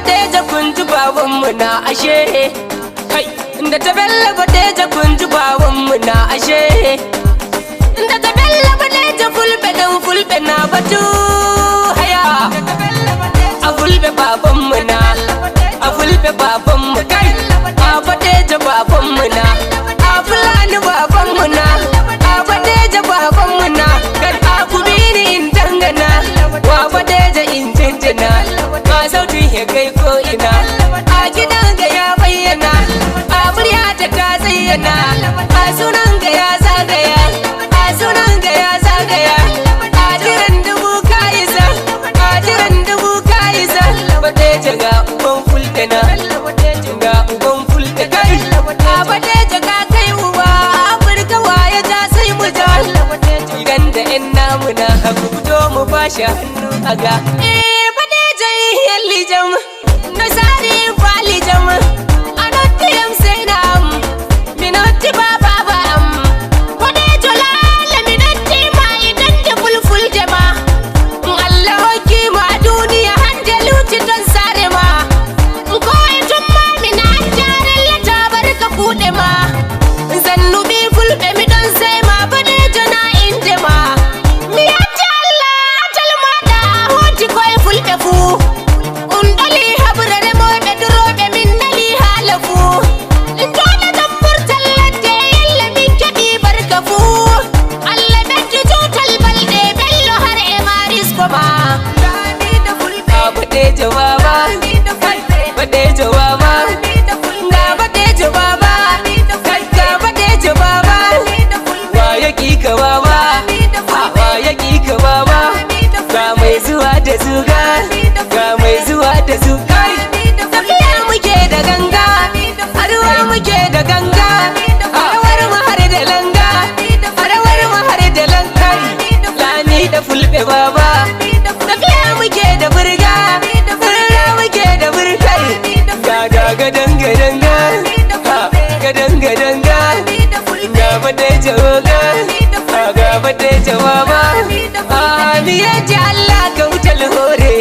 badeja kunji babanmu na ashe kai da ta bella badeja kunji babanmu na ashe da ta bella badeja fulbe dan fulbe na batu haya a fulbe babanmu na a fulbe babanmu kai a badeja babanmu na a fulani babanmu na a badeja babanmu na kar a kubini in dangana wa badeja in jinjina ma sautin ya kai ko ina a gidan ga ya bayyana a murya ta zayyana a sunan ga ya zagaya a sunan ga ya zagaya a jiran dubu ka isa a jiran dubu ka isa badeja ga uban fulkana ga uban fulka kai a badeja ka kai uba Afirka waye ta sai mu ja idan da yan namu na haku fito mu bashi hannu aga badeja yalli jam nasari kwali jam anotti am sai nam minotti baba bam badeja lala minotti ma idan da fulful jama Allah hoki ma duniya hanjaluci don sare ma ko itun ma mina jarin ta barka kude ma zannu bi fulbe mi don sai ma badeja na inde ma mi ajalla atalma da hoti koy fulbe fu undali habrare mo be durobe min dali halafu ndona tambur tallade yalla min kadi barka fu Allah bekki total balde bello har e maris ko ma badeja baba badeja baba ga badeja baba ga badeja baba wa yaki ka baba wa yaki ka baba ga mai zuwa da zuga ga mai zuwa da zuga tafiya muke da ganga arwa muke da ganga arawar mu har da langa arawar mu har da lankai lani da fulbe baba tafiya muke da burga burga muke da burkai ga gadanga gadanga gadanga ga badeja ga badeja baba ni yaji Allah ka wutal hore